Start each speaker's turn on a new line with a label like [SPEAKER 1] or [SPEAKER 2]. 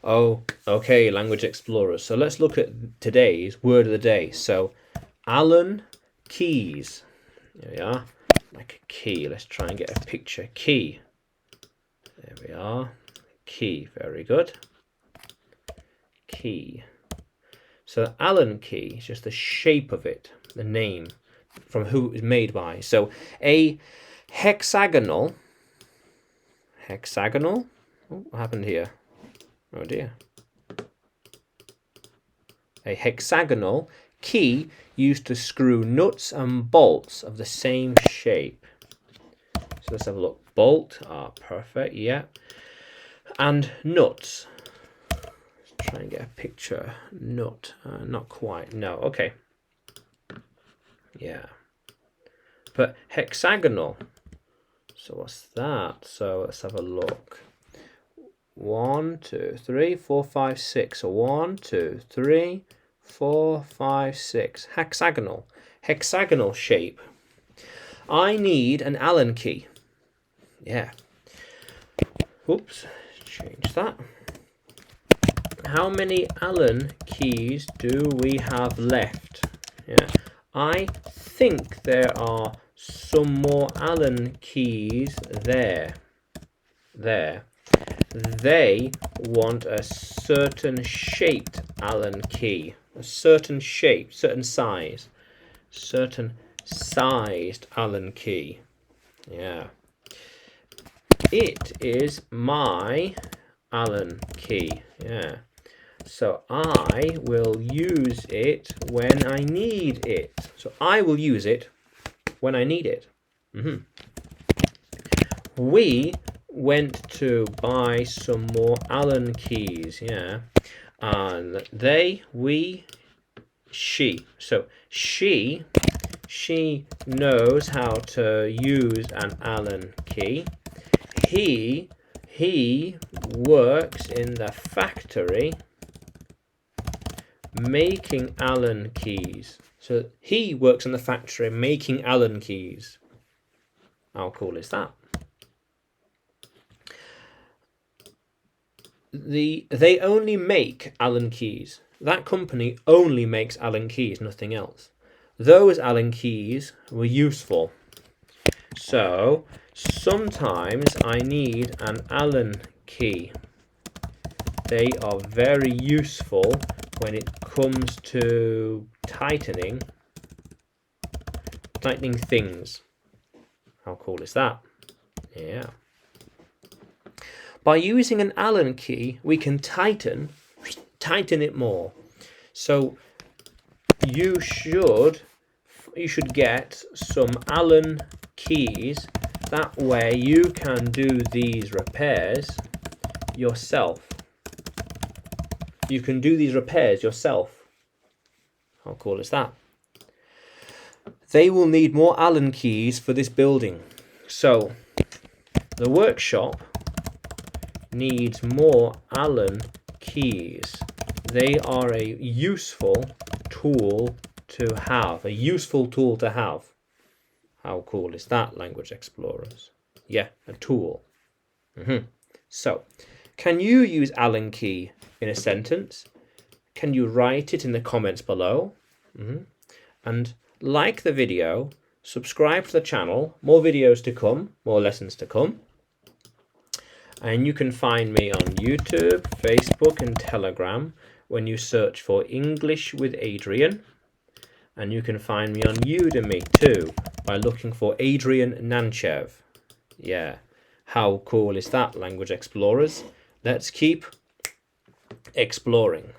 [SPEAKER 1] Oh, okay, language explorers. So let's look at today's word of the day. So, Allen keys. There we are. Like a key. Let's try and get a picture. Key. There we are. Key. Very good. Key. So Allen key is just the shape of it, the name, from who it was made by. So a hexagonal. Hexagonal? Oh, what happened here? Oh dear. A hexagonal key used to screw nuts and bolts of the same shape. So let's have a look. Bolt, perfect, yeah. And nuts. Let's try and get a picture. Nut, not quite, no, okay. Yeah. But hexagonal. So what's that? So let's have a look. 1, 2, 3, 4, 5, 6. So 1, 2, 3, 4, 5, 6. Hexagonal. Hexagonal shape. I need an Allen key. Yeah. Oops. Change that. How many Allen keys do we have left? Yeah. I think there are some more Allen keys there. There. They want a certain shaped Allen key. A certain shape, certain size. Certain sized Allen key. Yeah. It is my Allen key. Yeah. So I will use it when I need it. So I will use it when I need it. We went to buy some more Allen keys. Yeah. And they, we, she. So she knows how to use an Allen key. He works in the factory making Allen keys. So he works in the factory making Allen keys. How cool is that? They only make Allen keys. That company only makes Allen keys, nothing else. Those Allen keys were useful. So sometimes I need an Allen key. They are very useful when it comes to tightening things. How cool is that? Yeah. By using an Allen key, we can tighten it more. So you should get some Allen keys. That way you can do these repairs yourself. You can do these repairs yourself. How cool is that? They will need more Allen keys for this building. So the workshop needs more Allen keys. They are a useful tool to have. A useful tool to have. How cool is that, language explorers? Yeah, a tool. So, can you use Allen key in a sentence? Can you write it in the comments below? And like the video, subscribe to the channel. More videos to come, more lessons to come. And you can find me on YouTube, Facebook and Telegram when you search for English with Adrian. And you can find me on Udemy too by looking for Adrian Nanchev. Yeah, how cool is that, language explorers? Let's keep exploring.